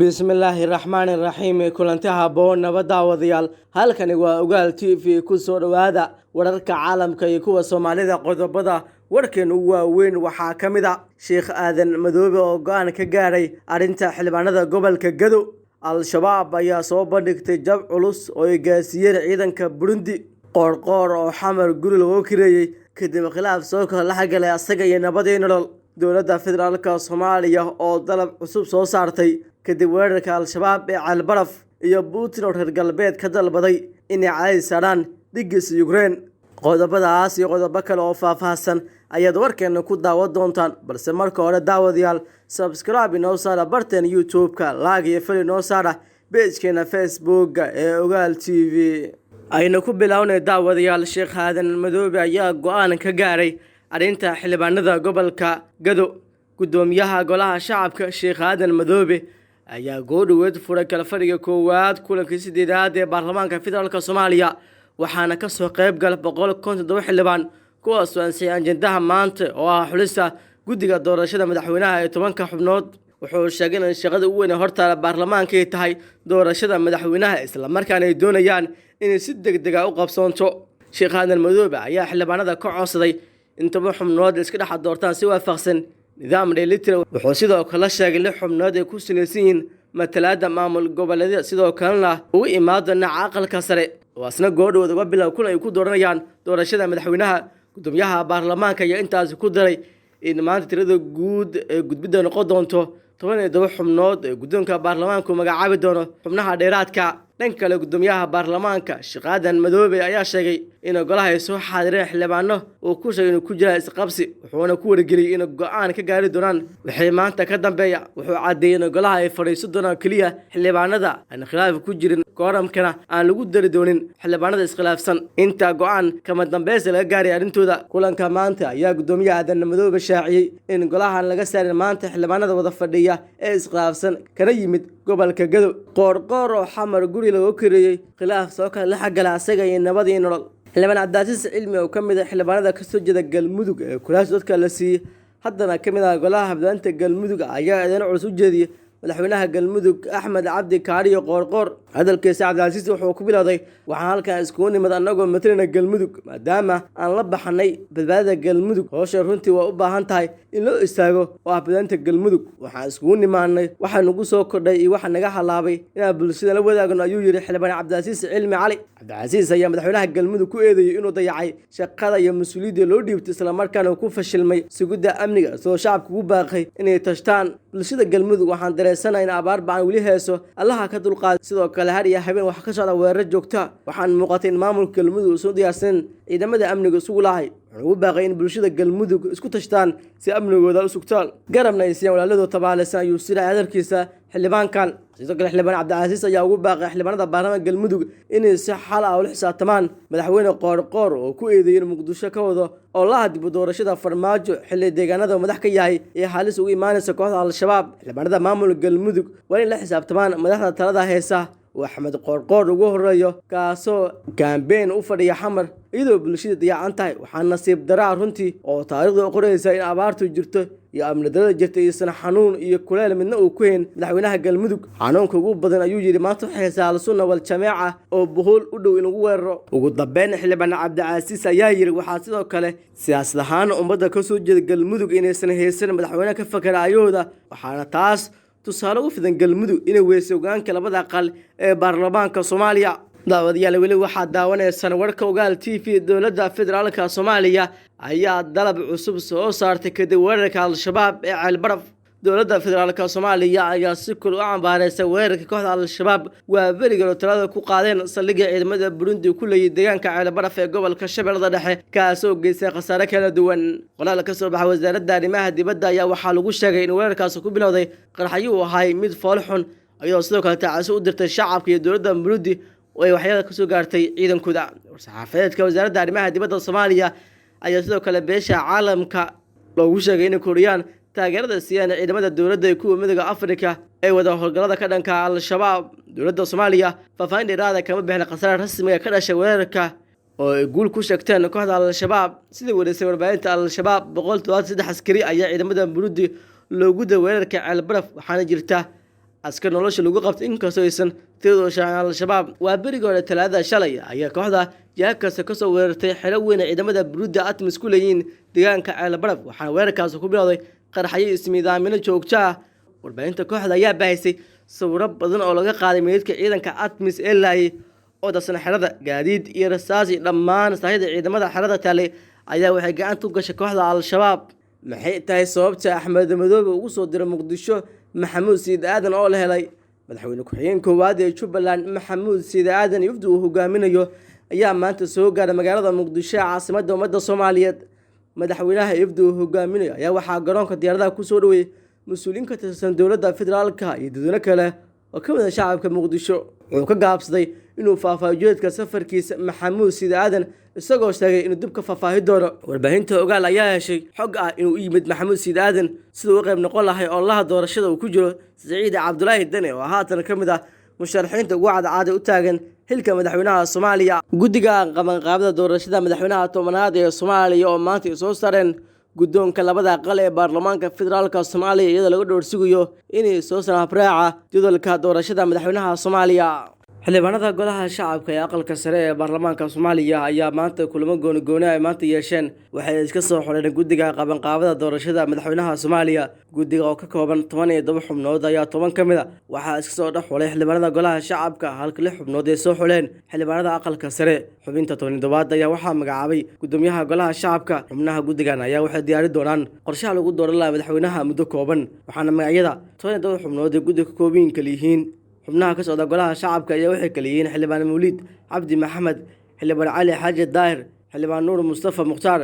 bismillaahi raxmaani raxiim kulanti haboon nabada wadayaal halkani waa ogaal TV ku soo dhawaada wararka caalamka iyo kuwa Soomaalida qodobada warkan ugu waaweyn waxaa kamid ah Sheekh Aadan Madoobe oo go'aan ka gaaray arinta xildhibaanada gobolka Gado. Al-Shabaab ayaa soo bandhigtay jab culus oo ay gaasiyeen ciidanka Burundi. Qoorqoor oo xamar guri lagu kireeyay kadib khilaaf soo kala xagalay asaga iyo nabadii nolol. Dowladda Federaalka Soomaaliya oo dalab cusub soo saartay kadib weerarka Al-Shabaab ee Caalbaraf iyo Putin oo reer galbeed ka dalbaday inay cadaadis saaraan dhiggiisa Ukraine. Qodobadaas iyo qodobo kale oo faahfaahsan ayaad warkeena ku daawan doontaan, balse marka hore daawadayaal subscribe inoo saara barteen YouTube-ka, like iyo follow inoo saara page-keena Facebook ee Ogaal TV. ayna ku bilownay daawadayaal Sheekh Aadan Madoobe ayaa go'aan ka gaaray arinta xildhibaanada gobolka Gado. Gudoomiyaha golaha shacabka Sheekh Aadan Madoobe ayaa go'dood furay kala fadhiga koowaad kulankii sideedaad ee baarlamaanka federaalka Soomaaliya, waxaana ka soo qayb galay 157 xildhibaan kuwaas oo ansixiyay ajendaha maanta oo ah xulista guddiga doorashada madaxweynaha ee 10 xubnood. wuxuu sheegay in shaqada ugu weyn horta baarlamaanka ay tahay doorashada madaxweynaha, isla markaana ay doonayaan inay si degdeg ah u qabsoonto. Sheekh Aadan Madoobe ayaa xildhibaanada ka codsaday in 10 xubnood iska dhex doortaan si waafaqsan nidaam dheelitiran. wuxuu sidoo kale sheegay in xubnood ay ku saleysan yihiin matalaadda maamul goboleedyada, sidoo kalena ugu imaadana aqalka sare oo asna go'dood uga bilow kulan ay ku dooranayaan doorashada madaxweynaha. Gudoomiyaha baarlamaanka ayaa intaas ku daray in maanta tirada guud ee gudbida noqon doonto 17 xubnood ee guddoonka baarlamaanku magacaabi doono xubnaha dheeraadka. dhanka kale gudoomiyaha baarlamaanka Sheekh Aadan Madoobe ayaa sheegay in golaha ay soo xaadireen xildhibaano oo ku sheegay inuu ku jira isqabsi, wuxuuna ku wargeliyay in go'aan ka gaari doonaan wixii maanta ka dambeeya. wuxuu cadeeyay in golaha ay fadhiiso doonaan kaliya xildhibaanada aan khilaaf ku jirin, kooramkana aan lagu dari doonin xildhibaanada iskhilaafsan inta go'aan kama dambeys laga gaaray arintooda. kulanka maanta ayaa gudoomiyaha Aadan Madoobe shaaciyay in golahan laga saarin maanta xildhibaanada wada fadhiya ee iskhilaafsan kana yimid gobolka Gado. Qoorqoor oo xamar guri lagu kireeyay khilaaf soo kala xagalay asaga iyo nabadii nolol. xildhibaan Cabdicasiis Cilmi oo kamid ah xildhibaanada ka soo jeeda Galmudug ee kuraas dadka la siiyay haddana kamid ah golaha habdaanta Galmudug ayaa eedayn culus u jeediyay madaxweynaha Galmudug Axmed Cabdi Kaariyo Qoorqoor. hadalkiisa Cabdicasiis wuxuu ku bilowday waxaan halkan isku nimid anagoo matalina Galmudug maadaama aan la baxnay badbaadada Galmudug. howsha runtii waa u baahan tahay in loo istaago oo habdaanta Galmudug. waxaan isku nimaanay waxa nagu soo kordhay iyo waxa naga halaabay inaan bulshada la wadaagno, ayuu yiri xildhibaan Cabdicasiis Cilmi Cali. Cabdicasiis ayaa madaxweynaha Galmudug ku eedeeyay inuu dayacay shaqada iyo mas'uuliyadda loo dhiibtay, isla markaana ku fashilmay sugidda amniga soo shacabku u baaqay inay tashtaan. bulshada Galmudug waxaan dareensanahay in abaar baan weli heeso, allaha ka dulqaad. sidoo kale har iyo habeen wax ka socda weerar joogta. waxaan muuqatay in maamulka Galmudug soo diyaarsan ciidamada amniga isugu lahay. wuxuu u baaqay in bulshada Galmudug isku tashtaan si amnigooda u sugtaan, garabna ay siiyaan walaaladooda tabaalaysan, ayuu siray hadalkiisa xildhibaankan. sidoo kale xildhibaan Cabdicasiis ayaa ugu baaqay xildhibaanada baarlamaanka Galmudug inay si xal ah u xisaabtamaan madaxweyne Qoorqoor oo ku eedeeyay Muqdisho ka wado oo la hadbo doorashada farmaajo xilli deegaanada madax ka yahay ee halis ugu imaanaysa kooxda Al-Shabaab. xildhibaanada maamulka Galmudug waa in la xisaabtamaan madaxda talada heesa oo Axmed Qoorqoor ugu horeeyo, kaasoo campaign u fadhiya xamar iyadoo bulshada diyacan tahay. waxaa nasiib daraa runtii oo taariikhda qoraysa in abaartu jirto iyo amni darada jirta iyo xanuun iyo kuleel midna uu ku heen madaxweynaha Galmudug. xanuunka ugu badan ayuu yiri maanta waxay Al-Sunna wal Jamaaca oo bohol u dhow in lagu weeraro. ugu dambeyn xildhibaan Cabdicasiis ayaa yiri waxaa sidoo kale siyaasad ahaan ummadda ka soo jeeda Galmudug inaysan haysan madaxweyne ka fakara ayooda, waxaana taas tusaale u fidan Galmudug inay weyso ogaanka labada aqal ee baarlamaanka Soomaaliya. daawadayaal weli waxaa daawanaysan warka Ogaal TV. dowladda federaalka Soomaaliya ayaa dalab cusub soo saartay kadib weerarka Al-Shabaab ee Caalbaraf. dowladda federaalka Soomaaliya ayaa si kul u cambaareysay weerarka kooxda Al-Shabaab waa beriga talada ku qaadeen saldhigga ciidamada Burundi ku leeyay deegaanka Caalbaraf ee gobolka Shabeellada Dhexe, kaasoo geystay khasaare kala duwan. qoraal ka soo baxay wasaaradda arrimaha dibadda ayaa waxaa lagu sheegay in weerarkaas ku bilowday qaraxyo uu ahay mid fool xun, ayuu sidoo kale tacasi u dirtay shacabka iyo dowladda Burundi oo ay waxyaalo ka soo gaartay ciidankooda. saxaafadeedka wasaaradda arrimaha dibadda Soomaaliya ayaa sidoo kale beesha caalamka loogu sheegay in Kooriyaan taageerada siiyaan ciidamada dowladda ee kuwa midowga Afrika ee wada howlgallada ka dhanka Al-Shabaab. dowladda Soomaaliya faahfaahin dheeraad ah kama bixin khasaare rasmi ah ka dhashay weerarka oo ay guul ku sheegteen kooxda Al-Shabaab. sidii wareysay warbaahinta Al-Shabaab 173 askari ayaa ciidamada Burundi loogu daa weerarka Caalbaraf, waxaana jirta askar nolosha lagu qabtay inkastoo aysan tiradooda shaacin. Al-shabaab waa berigii hore Talaadada shalay ayaa kooxda jiha kasta kasoo weerartay xero weyn ee ciidamada Burundi ATMIS ku leeyihiin deegaanka Ceelbaraf, waxaana weerarkaasi ku bilowday qaraxyo ismiidaamino joogto ah. Warbaahinta kooxda ayaa baahisay sawirro badan oo laga qaaday meydadka ciidanka ATMIS ee laayay oo dadsan xerada, gaadiid iyo rasaasi dhammaan saahida ciidamada xerada taalay ayaa waxay gacanta u gashay kooxda Al-shabaab. Maxay tahay sababta Axmed Madoobe ugu soo diray Muqdisho Maxamuud Sayid Aadan oo la helay? Madaxweyne ku-xigeenka koowaad ee Jubbaland Maxamuud Sayid Aadan iyo uu hogaaminayo ayaa maanta soo gaaray magaalada Muqdisho ee caasimadda ummadda Soomaaliyeed. Madaxweynaha uu hogaaminayo ayaa waxaa garoonka diyaaradaha ku soo dhaweeyay mas'uuliyiin ka tirsan dowladda federaalka iyo dadweyne kale oo ka mid ah shacabka Muqdisho. Wuxuu ka gaabsaday inuu faahfaahiyo ujeedka safarkiisa Maxamuud Sayid Aadan, isagoo sheegay inuu dib ka faahfaahin doono. Warbaahinta ogaal ayaa heshay xog ah inuu u yimid Maxamuud Sayid Aadan sidoo uu qayb noqon lahaa ololaha doorashada uu ku jiro Siciid Cabdullaahi Dane oo haatan ka mid ah musharaxiinta ugu cadcaaday u taagan xilka madaxweynaha Soomaaliya. Guddiga qabanqaabada doorashada madaxweynaha tobanaad ee Soomaaliya oo maanta soo saareen guddoonka labada aqal ee baarlamaanka federaalka Soomaaliya iyadoo laga dhowrsigayo inay soo saaraan habraaca jadwalka doorashada madaxweynaha Soomaaliya. xildhibaanada golaha shacabka ee aqalka sare ee baarlamaanka Soomaaliya ayaa maanta kulamo gooni ay maanta yeesheen. Waxay iska soo xoreen guddiga qabanqaabada doorashada madaxweynaha Soomaaliya. Guddiga oo ka kooban 17 xubnood ayaa 10 ka mid ah waxaa iska soo dhaxulay xildhibaanada golaha shacabka, halka 6 xubnood ay soo xuleen xildhibaanada aqalka sare. Xubinta 17 ayaa waxaa magacaabay gudoomiyaha golaha shacabka. Xubnaha guddigan ayaa waxay diyaari doonaan qorshaha lagu dooran lahaa madaxweynaha muddo kooban, waxaana magacyada 17 xubnood ee guddiga ka kooban yihiin xubnaha ka socda golaha shacabka ayaa waxay kala yihiin xildhibaan Mawlid Cabdi Maxamed, xildhibaan Cali Xaaji Daahir, xildhibaan Nuur Mustafa Mukhtaar,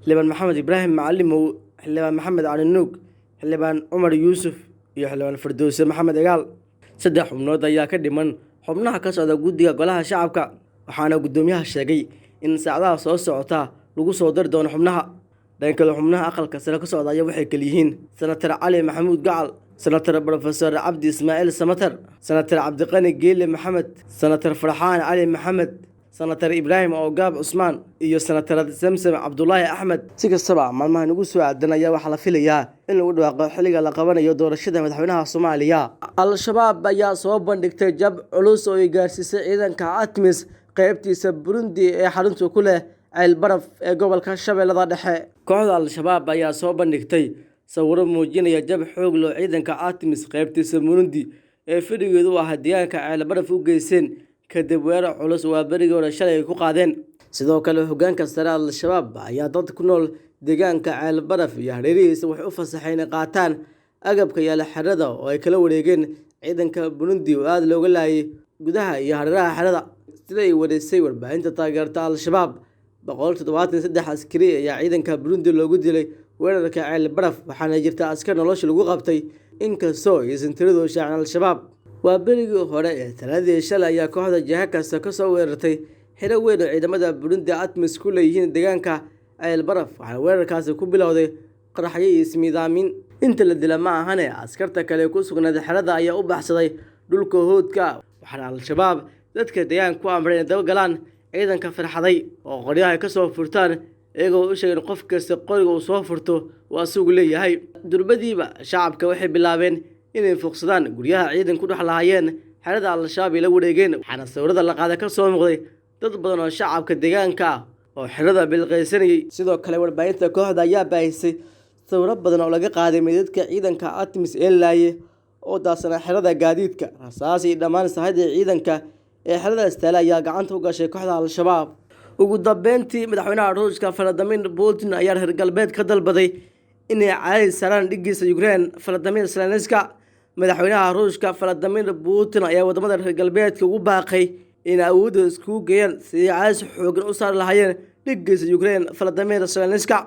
xildhibaan Maxamed Ibraahim Macalimow, xildhibaan Maxamed Cali Nuug, xildhibaan Cumar Yuusuf iyo xildhibaan Firdowsi Maxamed Egaal. 3 xubnood ayaa ka dhiman xubnaha ka socda guddiga golaha shacabka, waxaana gudoomiyaha sheegay in saacadaha soo socota lagu soo dari doono xubnaha. dhanka xubnaha aqalka sare ka socda ayaa waxay kala yihiin Senator Cali Maxamuud Gacal, Senator Professor Cabdi Ismaaciil Samatar, Senator Cabdiqani Geele Maxamed, Senator Farxaan Cali Maxamed, Senator Ibraahim Ogaab Cusmaan iyo Senator Samsam Cabdullaahi Axmed. Si kastaba maalmahan ugu soo aadan ayaa waxaa la filayaa in lagu dhawaaqo xilliga la qabanayo doorashada madaxweynaha Soomaaliya. Al-shabaab ayaa soo bandhigtay jab culus oo ay gaarsiisay ciidanka ATMIS qaybtiisa Burundi ee xarunta ku leh Ceelbaraf ee gobolka Shabeellada Dhexe. Kooxda Al-shabaab ayaa soo bandhigtay sawirro muujinaya jab xoog leh ciidanka ATMIS qaybtiisa Burundi ee fadhigeedu ah deegaanka Ceelbaraf u geysteen kadib weerar culus oo berigii hore shalay ku qaadeen. Sidoo kale hoggaanka sare Al-shabaab ayaa dad ku nool deegaanka Ceelbaraf iyo hareerihiisa waxay u fasaxeen qaataan agabka yaala xerada oo ay kala wareegeen ciidanka Burundi oo aad looga laayay gudaha iyo hareeraha xerada. Sida ay wareysay warbaahinta taageerta Al-shabaab, 173 askari ayaa ciidanka Burundi loogu dilay weerarka Ceelbaraf, waxaana jirta askar nolosha lagu qabtay inkastoo aysan tiradooda shaacin. Al-shabaab waa berigii hore ee Talaadada shalay ayaa kooxda jiha kasta ka soo weerartay xero weyn oo ciidamada Burundi ATMIS ku leeyihiin deegaanka Ceelbaraf, waxaana weerarkaasi ku bilowday qaraxyo iyo ismiidaamin. Inta la dila ma ahane askarta kale ku sugnayd xerada ayaa u baxsaday dhulka hoodka, waxaana Al-shabaab dadka deegaanka ku amray inay daba galaan ciidanka farxaday oo qoryaha ka soo furtaan, iyagoo u sheegay qof kasta qoriga uu soo furto waa asugu leeyahay. Durbadiiba shacabka waxay bilaabeen inay fuqsadaan guryaha ciidan ku dhex lahaayeen xerada Al-shabaab ay la wareegeen, waxaana sawirada la qaaday ka soo muuqday dad badan oo shacabka deegaanka ah oo xerada bilqaysanayay. Sidoo kale warbaahinta kooxda ayaa baahisay sawirro badan oo laga qaaday meydadka ciidanka ATMIS ee laayay oo daasana xerada, gaadiidka, rasaas iyo dhammaan saahida ciidanka ee xerada istaala ayaa gacanta u gashay kooxda Al-shabaab. Ugu dambeyntii madaxweynaha Ruushka Vladimir Putin ayaa reer galbeed ka dalbaday inay caadi saaraan dhigiisa Ukraine Volodymyr Zelensky. Madaxweynaha Ruushka Vladimir Putin ayaa wadamada reer galbeedka ugu baaqay in awoodda isku geeyaan sidii caadi xooggan u saari lahaayeen dhigiisa Ukraine Volodymyr Zelensky.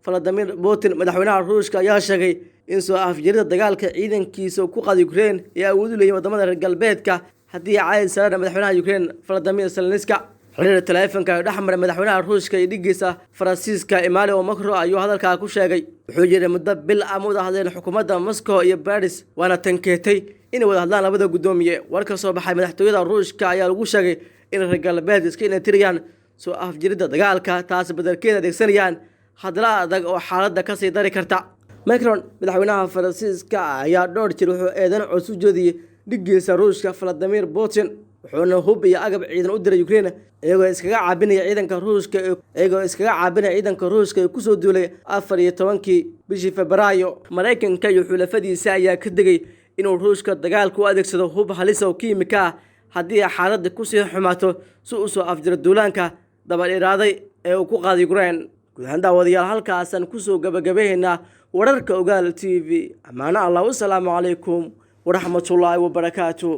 Vladimir Putin madaxweynaha Ruushka ayaa sheegay in soo afjarida dagaalka ciidankiisa ku qaaday Ukraine ay awood u leeyihiin wadamada reer galbeedka haddii caadi saaraan madaxweynaha Ukraine Volodymyr Zelensky. xiriirka taleefanka ee dhexmara madaxweynaha Ruushka iyo dhigiisa Faransiiska Emmanuel Macron ayuu hadalkaa ku sheegay. Wuxuu jiray muddo bil ah wada hadleen xukuumadda Moscow iyo Paris, waana tankeetay inay wada hadlaan labada gudoomiye. War ka soo baxay madaxtooyada Ruushka ayaa lagu sheegay in reer galbeed iska inatiriyaan soo afjarida dagaalka, taas beddelkeeda adeegsanayaan hadallo adag oo xaaladda ka sii dari karta. Macron madaxweynaha Faransiiska ayaa dhowr jeer wuxuu eedan cusub u jeediyay dhigiisa Ruushka Vladimir Putin wuxuuna hub iyo agab ciidan u diray Ukraine iyagoo iskaga caabinaya ciidanka Ruushka ee ku soo duulay 14 bishii Febraayo. Mareykanka iyo xulafadiisa ayaa ka digay inuu Ruushka dagaalka u adeegsado hub halis oo kiimika ah haddii xaaladda ku sii xumaato si uu soo afjaro duulaanka daba-dheeraaday ee uu ku qaaday Ukraine. guud ahaan daawadayaal halkaasaan kusoo gabagabeynaa wararka Ogaal TV. Amaana Allah, wassalaamu calaykum waraxmatullaahi wabarakaatuh.